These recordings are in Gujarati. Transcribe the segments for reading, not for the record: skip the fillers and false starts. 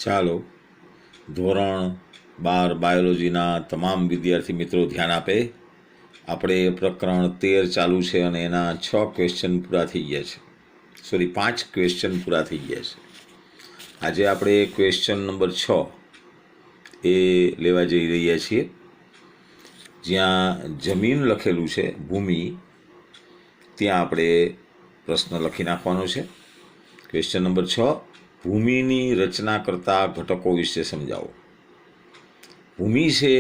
ચાલો ધોરણ 12 બાયોલોજીના તમામ વિદ્યાર્થી મિત્રો ધ્યાન આપે. આપણે પ્રકરણ 13 ચાલુ છે અને એના 6 ક્વેશ્ચન પૂરા થઈ ગયા છે. સોરી 5 ક્વેશ્ચન પૂરા થઈ ગયા છે. આજે આપણે ક્વેશ્ચન નંબર 6 એ લેવા જઈ રહ્યા છીએ, જ્યાં જમીન લખેલું છે, ભૂમિ, ત્યાં આપણે પ્રશ્ન લખી નાખવાનો છે. ક્વેશ્ચન નંબર 6, ભૂમિની રચના કરતા ઘટકો વિશે સમજાવો. ભૂમિ છે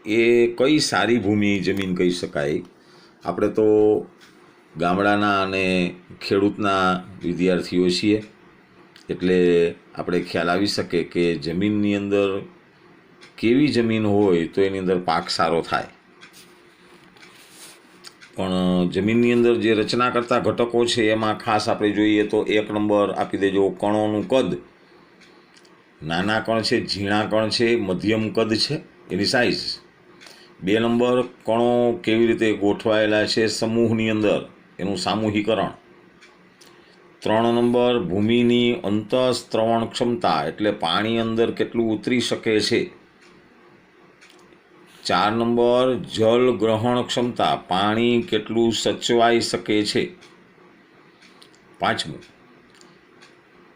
એ કઈ સારી ભૂમિ જમીન કહી શકાય. આપણે તો ગામડાના અને ખેડૂતના વિદ્યાર્થીઓ છીએ, એટલે આપણે ખ્યાલ આવી શકે કે જમીનની અંદર કેવી જમીન હોય તો એની અંદર પાક સારો થાય. પણ જમીનની અંદર જે રચના કરતા ઘટકો છે એમાં ખાસ આપણે જોઈએ તો 1 નંબર આપી દેજો, કણોનું કદ. નાના કણ છે, ઝીણા કણ છે, મધ્યમ કદ છે એની સાઇઝ. 2 નંબર, કણો કેવી રીતે ગોઠવાયેલા છે સમૂહની અંદર એનું સામૂહિકરણ. 3 નંબર, ભૂમિની અંતઃસ્ત્રવણ ક્ષમતા એટલે પાણી અંદર કેટલું ઉતરી શકે છે. 4 નંબર, જલ ગ્રહણ ક્ષમતા પાણી કેટલું સચવાઈ શકે છે. 5મું,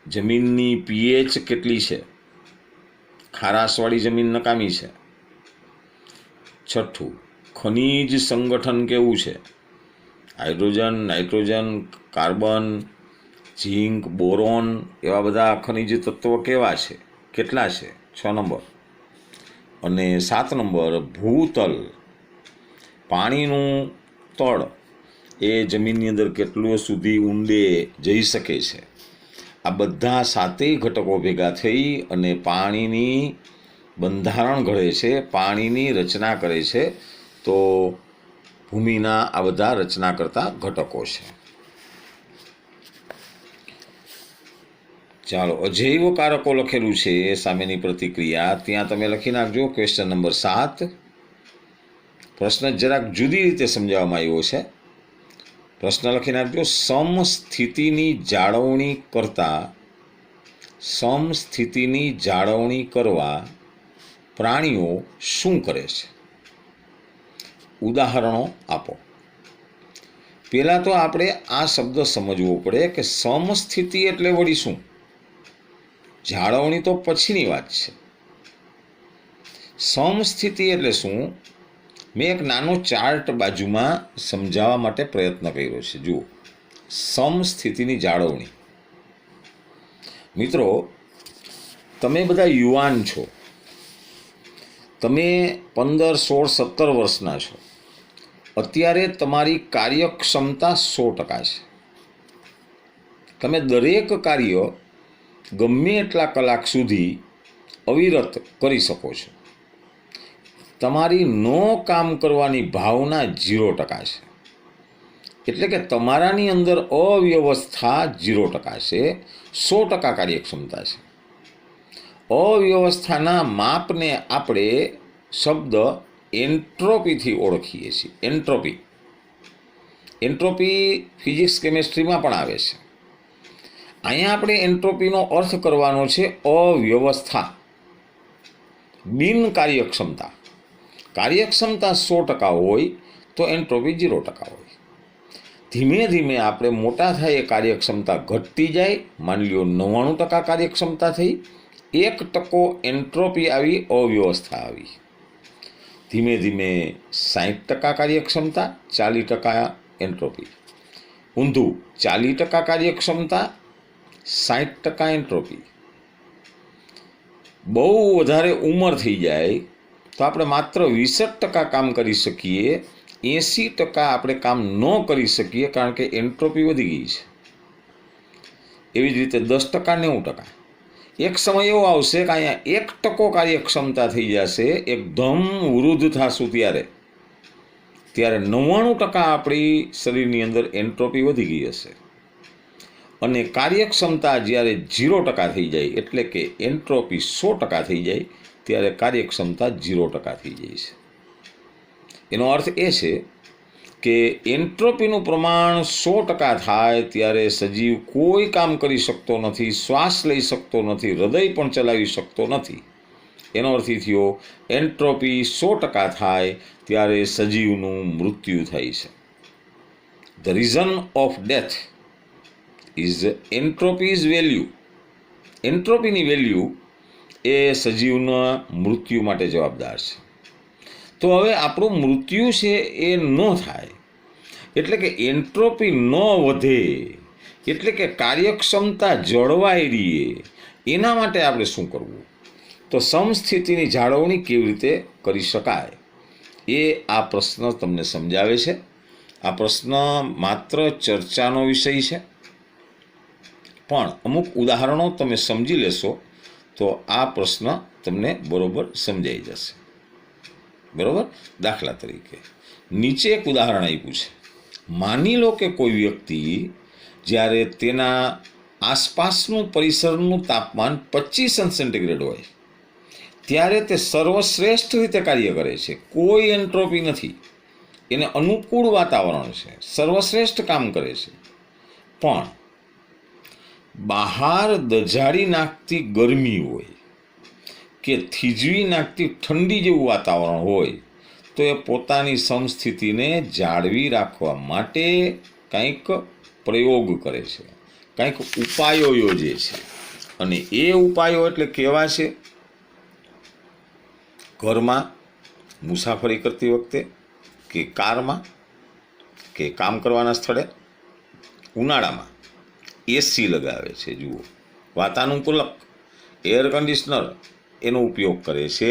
જમીનની પીએચ કેટલી છે, ખારાશવાળી જમીન નકામી છે. 6, ખનિજ સંગઠન કેવું છે, હાઇડ્રોજન, નાઇટ્રોજન, કાર્બન, ઝીંક, બોરોન એવા બધા ખનિજ તત્વો કેવા છે, કેટલા છે. 6 નંબર. અને 7 નંબર, ભૂતલ, પાણીનું તળ એ જમીનની અંદર કેટલું સુધી ઊંડે જઈ શકે છે. આ બધા 7 ઘટકો ભેગા થઈ અને પાણીની બંધારણ ઘડે છે, પાણીની રચના કરે છે. તો ભૂમિના આ બધા રચના કરતા ઘટકો છે. ચાલો, અજૈવ કારકો લખેલું છે સામેની પ્રતિક્રિયા, ત્યાં તમે લખી નાખજો. Question number 7. પ્રશ્ન જરાક જુદી રીતે સમજાવવામાં આવ્યો છે. પ્રશ્ન લખી નાખજો. સમસ્થિતિની જાળવણી કરવા પ્રાણીઓ શું કરે છે? ઉદાહરણો આપો. પહેલાં તો આપણે આ શબ્દ સમજવો પડે કે સમસ્થિતિ એટલે વળી શું. જાળવણી તો પછીની વાત છે. સમસ્થિતિ એટલે શું? મેં એક નાનો ચાર્ટ બાજુમાં સમજાવવા માટે પ્રયત્ન કર્યો છે. જુઓ, સમસ્થિતિની જાળવણી. મિત્રો, તમે બધા યુવાન છો, તમે 15, 16, 17 વર્ષના છો. અત્યારે તમારી કાર્યક્ષમતા 100% છે. તમે દરેક કાર્ય ગમે એટલા કલાક સુધી અવિરત કરી શકો છો. તમારી કામ કરવાની ભાવના 0% છે. એટલે કે તમારાની અંદર અવ્યવસ્થા 0% છે, 100% કાર્યક્ષમતા છે. અવ્યવસ્થાના માપને આપણે શબ્દ એન્ટ્રોપીથી ઓળખીએ છીએ. એન્ટ્રોપી ફિઝિક્સ, કેમેસ્ટ્રીમાં પણ આવે છે. અહીંયા આપણે એન્ટ્રોપીનો અર્થ કરવાનો છે અવ્યવસ્થા, બિનકાર્યક્ષમતા. કાર્યક્ષમતા 100% હોય તો એન્ટ્રોપી 0% હોય. ધીમે ધીમે આપણે મોટા થાય એ કાર્યક્ષમતા ઘટતી જાય. માની લો 99% કાર્યક્ષમતા થઈ, 1% એન્ટ્રોપી આવી, અવ્યવસ્થા આવી. ધીમે ધીમે 60% કાર્યક્ષમતા, 40% એન્ટ્રોપી. ઊંધું, 40% કાર્યક્ષમતા, 60% એન્ટ્રોપી. બહુ વધારે ઉંમર થઈ જાય તો આપણે માત્ર 20% કામ કરી શકીએ, 80% આપણે કામ ન કરી શકીએ, કારણ કે એન્ટ્રોપી વધી ગઈ છે. એવી જ રીતે 10%, 90%. એક સમય એવો આવશે કે અહીંયા 1% કાર્યક્ષમતા થઈ જશે, એકદમ વૃદ્ધ થશું ત્યારે 99% આપણી શરીરની અંદર એન્ટ્રોપી વધી ગઈ હશે. અને કાર્યક્ષમતા જ્યારે 0% થઈ જાય, એટલે કે એન્ટ્રોપી 100% થઈ જાય, ત્યારે કાર્યક્ષમતા 0% થઈ જાય છે. એનો અર્થ એ છે કે એન્ટ્રોપીનું પ્રમાણ 100% થાય ત્યારે સજીવ કોઈ કામ કરી શકતો નથી, શ્વાસ લઈ શકતો નથી, હૃદય પણ ચલાવી શકતો નથી. એનો અર્થ એ થયો એન્ટ્રોપી 100% થાય ત્યારે સજીવનું મૃત્યુ થાય છે. The reason of death is entropy's value. એન્ટ્રોપીની વેલ્યુ એ સજીવના મૃત્યુ માટે જવાબદાર છે. તો હવે આપણું મૃત્યુ છે એ ન થાય એટલે કે એન્ટ્રોપી ન વધે એટલે કે કાર્યક્ષમતા જળવાઈ રહે એના માટે આપણે શું કરવું? તો સમસ્થિતિની જાળવણી કેવી રીતે કરી શકાય એ આ પ્રશ્ન તમને સમજાવે છે. આ પ્રશ્ન માત્ર ચર્ચાનો વિષય છે, પણ અમુક ઉદાહરણો તમે સમજી લેશો તો આ પ્રશ્ન તમને બરોબર સમજાઈ જશે. બરોબર? દાખલા તરીકે નીચે એક ઉદાહરણ આપ્યું છે. માની લો કે કોઈ વ્યક્તિ જ્યારે તેના આસપાસનું પરિસરનું તાપમાન 25 સેન્ટીગ્રેડ હોય ત્યારે તે સર્વશ્રેષ્ઠ રીતે કાર્ય કરે છે. કોઈ એન્ટ્રોપી નથી, એને અનુકૂળ વાતાવરણ છે, સર્વશ્રેષ્ઠ કામ કરે છે. પણ બહાર દઝાડી નાખતી ગરમી હોય કે થીજવી નાખતી ઠંડી જેવું વાતાવરણ હોય તો એ પોતાની સમસ્થિતિને જાળવી રાખવા માટે કંઈક પ્રયોગ કરે છે, કંઈક ઉપાયો યોજે છે. અને એ ઉપાયો એટલે કેવા છે? ઘરમાં મુસાફરી કરતી વખતે કે કારમાં કે કામ કરવાના સ્થળે ઉનાળામાં એસી લગાવે છે. જુઓ, વાતાનુકૂલક એર કન્ડિશનર એનો ઉપયોગ કરે છે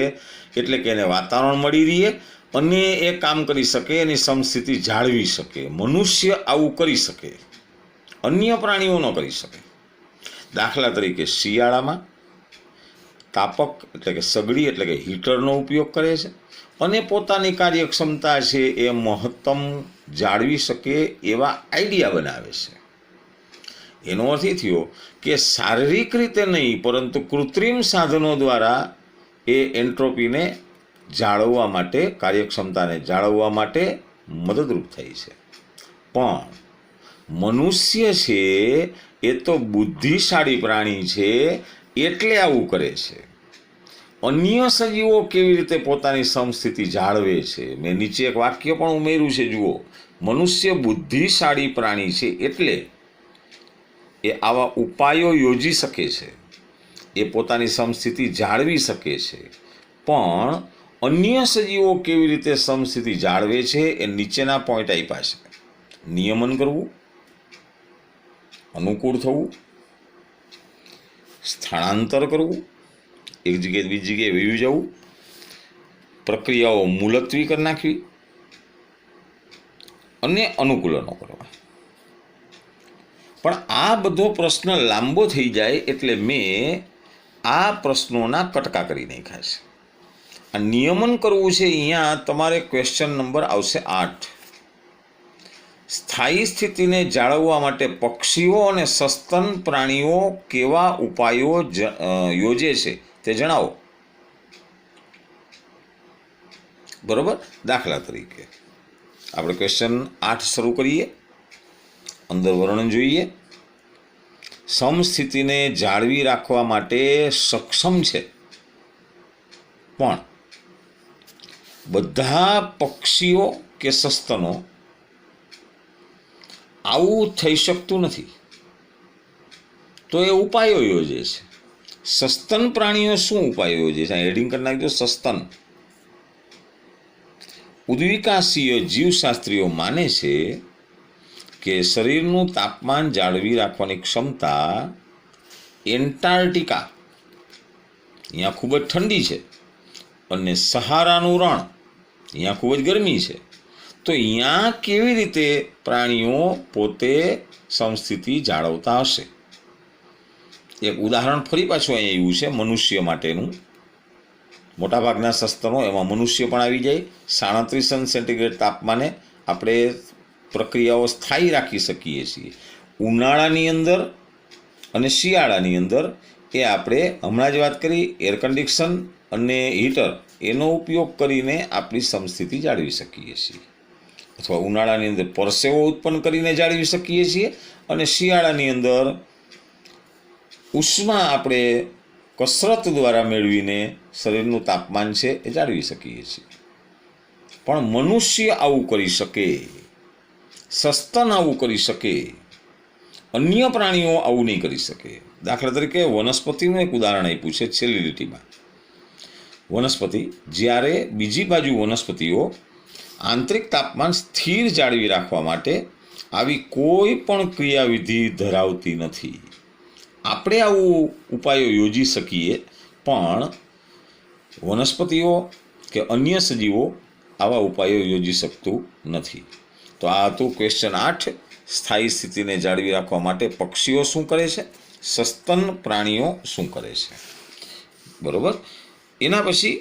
એટલે કે એને વાતાવરણ મળી રહે અને એ કામ કરી શકે, એની સમસ્થિતિ જાળવી શકે. મનુષ્ય આવું કરી શકે, અન્ય પ્રાણીઓ ન કરી શકે. દાખલા તરીકે શિયાળામાં તાપક એટલે કે સગડી એટલે કે હીટરનો ઉપયોગ કરે છે અને પોતાની કાર્યક્ષમતા છે એ મહત્તમ જાળવી શકે એવા આઈડિયા બનાવે છે. એનો અર્થ એ થયો કે શારીરિક રીતે નહીં પરંતુ કૃત્રિમ સાધનો દ્વારા એ એન્ટ્રોપીને જાળવવા માટે, કાર્યક્ષમતાને જાળવવા માટે મદદરૂપ થાય છે. પણ મનુષ્ય છે એ તો બુદ્ધિશાળી પ્રાણી છે એટલે આવું કરે છે. અન્ય સજીવો કેવી રીતે પોતાની સમસ્થિતિ જાળવે છે? મેં નીચે એક વાક્ય પણ ઉમેર્યું છે. જુઓ, મનુષ્ય બુદ્ધિશાળી પ્રાણી છે એટલે એ આવા ઉપાયો યોજી શકે છે, એ પોતાની સમસ્થિતિ જાળવી શકે છે. પણ અન્ય સજીવો કેવી રીતે સમસ્થિતિ જાળવે છે એ નીચેના પોઈન્ટ આપ્યા છે. નિયમન કરવું, અનુકૂળ થવું, સ્થળાંતર કરવું, એક જગ્યાએ બીજી જગ્યાએ વયું જવું, પ્રક્રિયાઓ મુલતવી કરી નાખવી અને અનુકૂલનો કરવા. પણ આ બધો પ્રશ્ન લાંબો થઈ જાય એટલે મેં આ પ્રશ્નોના કટકા કરી નાખ્યા છે. આ નિયમન કરવું છે, અહીંયા તમારે ક્વેશ્ચન નંબર આવશે 8. સ્થાયી સ્થિતિને જાળવવા માટે પક્ષીઓ અને સસ્તન પ્રાણીઓ કેવા ઉપાયો યોજે છે તે જણાવો. બરોબર? દાખલા તરીકે આપણે ક્વેશ્ચન 8 શરૂ કરીએ. અંદર વર્ણન જોઈએ. સમસ્થિતિને જાળવી રાખવા માટે સક્ષમ છે પણ બધા પક્ષીઓ કે સસ્તનો આવું થઈ શકતું નથી તો એ ઉપાયો યોજે છે. સસ્તન પ્રાણીઓ શું ઉપાયો યોજે છે? હેડિંગ કરી નાખજો, સસ્તન. ઉદ્વિકાસીય જીવશાસ્ત્રીઓ માને છે કે શરીરનું તાપમાન જાળવી રાખવાની ક્ષમતા એન્ટાર્કટિકા, અહીંયા ખૂબ જ ઠંડી છે, અને સહારાનું રણ, અહીંયા ખૂબ જ ગરમી છે. તો અહીંયા કેવી રીતે પ્રાણીઓ પોતે સમસ્થિતિ જાળવતા હશે? એક ઉદાહરણ ફરી પાછું અહીંયા આવ્યું છે મનુષ્ય માટેનું. મોટાભાગના સસ્તનો, એમાં મનુષ્ય પણ આવી જાય. 37 સેન્ટીગ્રેડ તાપમાને આપણે પ્રક્રિયાઓ સ્થાયી રાખી શકીએ છીએ. ઉનાળાની અંદર અને શિયાળાની અંદર એ આપણે હમણાં જ વાત કરી એર કન્ડિશન અને હીટર, એનો ઉપયોગ કરીને આપણી સમસ્થિતિ જાળવી શકીએ છીએ. અથવા ઉનાળાની અંદર પરસેવો ઉત્પન્ન કરીને જાળવી શકીએ છીએ, અને શિયાળાની અંદર ઉષ્મા આપણે કસરત દ્વારા મેળવીને શરીરનું તાપમાન છે એ જાળવી શકીએ છીએ. પણ મનુષ્ય આવું કરી શકે, સસ્તન આવું કરી શકે, અન્ય પ્રાણીઓ આવું નહીં કરી શકે. દાખલા તરીકે વનસ્પતિનું એક ઉદાહરણ આપ્યું છે છેલ્લી લીટીમાં. વનસ્પતિ, જ્યારે બીજી બાજુ વનસ્પતિઓ આંતરિક તાપમાન સ્થિર જાળવી રાખવા માટે આવી કોઈ પણ ક્રિયાવિધિ ધરાવતી નથી. આપણે આવું ઉપાયો યોજી શકીએ, પણ વનસ્પતિઓ કે અન્ય સજીવો આવા ઉપાયો યોજી શકતું નથી. તો આ હતું ક્વેશ્ચન 8. સ્થાયી સ્થિતિને જાળવી રાખવા માટે પક્ષીઓ શું કરે છે, સસ્તન પ્રાણીઓ શું કરે છે. બરોબર. એના પછી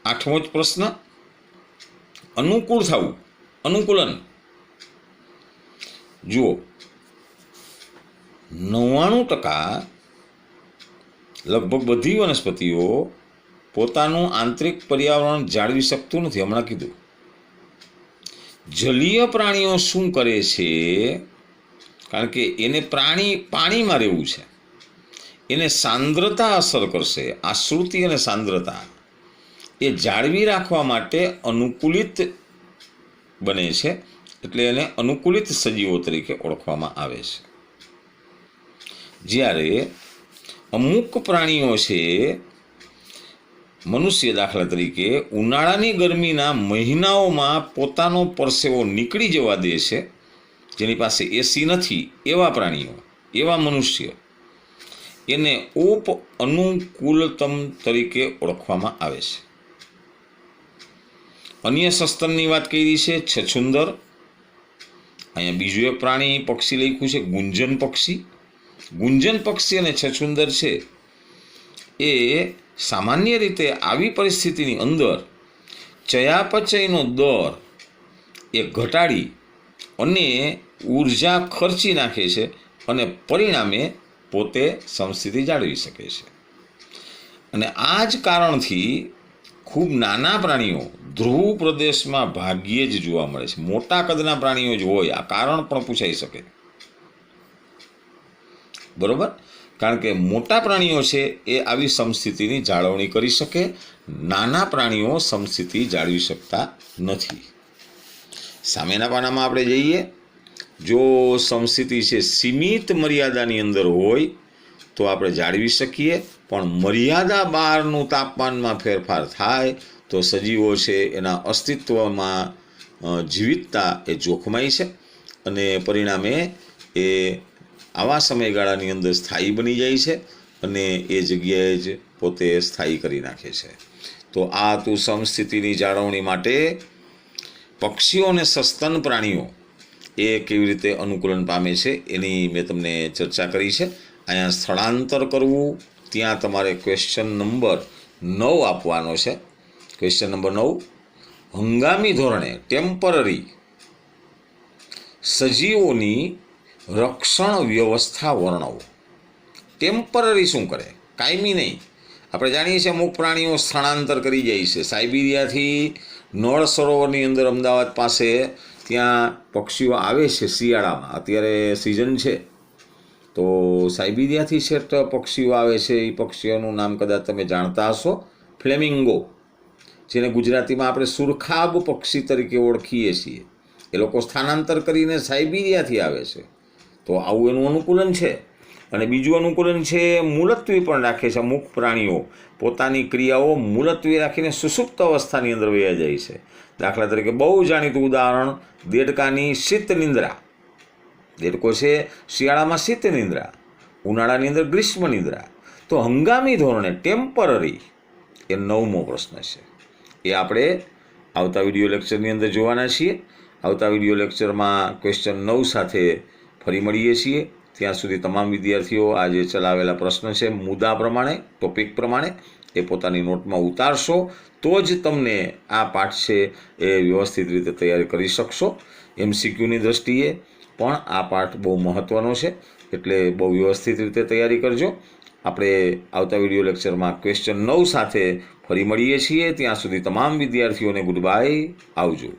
8મો જ પ્રશ્ન, અનુકૂળ થવું, અનુકૂલન. જુઓ, 99% લગભગ બધી વનસ્પતિઓ પોતાનું આંતરિક પર્યાવરણ જાળવી શકતું નથી. હમણાં કીધું. જલીય પ્રાણીઓ શું કરે છે, કારણ કે એને પાણીમાં રહેવું છે, એને સાંદ્રતા અસર કરશે. આશ્રુતિ અને સાંદ્રતા એ જાળવી રાખવા માટે અનુકૂલિત બને છે, એટલે એને અનુકૂલિત સજીવો તરીકે ઓળખવામાં આવે છે. જ્યારે અમુક પ્રાણીઓ છે, મનુષ્ય દાખલા તરીકે ઉનાળાની ગરમીના મહિનાઓમાં પોતાનો પરસેવો નીકળી જવા દે છે, જેની પાસે એસી નથી, એવા પ્રાણીઓ, એવા મનુષ્ય, એને ઉપ અનુકૂલતમ તરીકે ઓળખવામાં આવે છે. અન્ય સસ્તનની વાત કરી છે છછુંદર. અહીંયા બીજું એક પ્રાણી પક્ષી લખ્યું છે ગુંજન પક્ષી. ગુંજન પક્ષી અને છછુંદર છે એ સામાન્ય રીતે આવી પરિસ્થિતિની અંદર ચયાપચયનો દર એ ઘટાડી અને ઉર્જા ખર્ચી નાખે છે, અને પરિણામે પોતે સમસ્થિતિ જાળવી શકે છે. અને આ જ કારણથી ખૂબ નાના પ્રાણીઓ ધ્રુવ પ્રદેશમાં ભાગ્યે જ જોવા મળે છે. મોટા કદના પ્રાણીઓ જ હોય, આ કારણ પણ પૂછાઈ શકે. બરોબર. કારણ કે મોટા પ્રાણીઓ છે એ આવી સમસ્થિતિની જાળવણી કરી શકે, નાના પ્રાણીઓ સમસ્થિતિ જાળવી શકતા નથી. સામેના પાનામાં આપણે જઈએ. જો સમસ્થિતિ છે સીમિત મર્યાદાની અંદર હોય તો આપણે જાળવી શકીએ, પણ મર્યાદા બહારનું તાપમાનમાં ફેરફાર થાય તો સજીવો છે એના અસ્તિત્વમાં જીવિતતા એ જોખમાય છે, અને પરિણામે એ આવા સમયગાળાની અંદર સ્થાયી બની જાય છે, અને એ જગ્યાએ જ પોતે સ્થાયી કરી નાખે છે. તો આ હતું સમસ્થિતિની જાળવણી માટે પક્ષીઓ અને સસ્તન પ્રાણીઓ એ કેવી રીતે અનુકૂલન પામે છે એની મેં તમને ચર્ચા કરી છે. અહીંયા સ્થળાંતર કરવું, ત્યાં તમારે ક્વેશ્ચન નંબર 9 આપવાનો છે. ક્વેશ્ચન નંબર 9, હંગામી ધોરણે ટેમ્પરરી સજીવોની રક્ષણ વ્યવસ્થા વર્ણવો. ટેમ્પરરી શું કરે, કાયમી નહીં. આપણે જાણીએ છીએ અમુક પ્રાણીઓ સ્થળાંતર કરી જાય છે. સાયબિરિયાથી નળ સરોવરની અંદર અમદાવાદ પાસે ત્યાં પક્ષીઓ આવે છે શિયાળામાં, અત્યારે સિઝન છે, તો સાયબિરિયાથી છેટ પક્ષીઓ આવે છે. એ પક્ષીઓનું નામ કદાચ તમે જાણતા હશો, ફ્લેમિંગો, જેને ગુજરાતીમાં આપણે સુરખાબ પક્ષી તરીકે ઓળખીએ છીએ. એ લોકો સ્થાનાંતર કરીને સાયબિરિયાથી આવે છે. તો આવું એનું અનુકૂલન છે. અને બીજું અનુકૂલન છે મુલતવી પણ રાખે છે. અમુક પ્રાણીઓ પોતાની ક્રિયાઓ મુલતવી રાખીને સુષુપ્ત અવસ્થાની અંદર વયા જાય છે. દાખલા તરીકે બહુ જાણીતું ઉદાહરણ દેડકાની શીત નિંદ્રા. દેડકો છે શિયાળામાં શીત નિંદ્રા, ઉનાળાની અંદર ગ્રીષ્મ નિંદ્રા. તો હંગામી ધોરણે ટેમ્પરરી એ 9મો પ્રશ્ન છે. એ આપણે આવતા વિડીયો લેક્ચરની અંદર જોવાના છીએ. આવતા વિડીયો લેક્ચરમાં ક્વેશ્ચન 9 સાથે ફરી મળીએ છીએ. ત્યાં સુધી તમામ વિદ્યાર્થીઓ આ જે ચલાવેલા પ્રશ્ન છે મુદ્દા પ્રમાણે, ટોપિક પ્રમાણે એ પોતાની નોટમાં ઉતારશો, તો જ તમને આ પાઠ છે એ વ્યવસ્થિત રીતે તૈયારી કરી શકશો. MCQની દૃષ્ટિએ પણ આ પાઠ બહુ મહત્ત્વનો છે, એટલે બહુ વ્યવસ્થિત રીતે તૈયારી કરજો. આપણે આવતા વિડીયો લેક્ચરમાં ક્વેશ્ચન 9 સાથે ફરી મળીએ છીએ. ત્યાં સુધી તમામ વિદ્યાર્થીઓને ગુડ બાય, આવજો.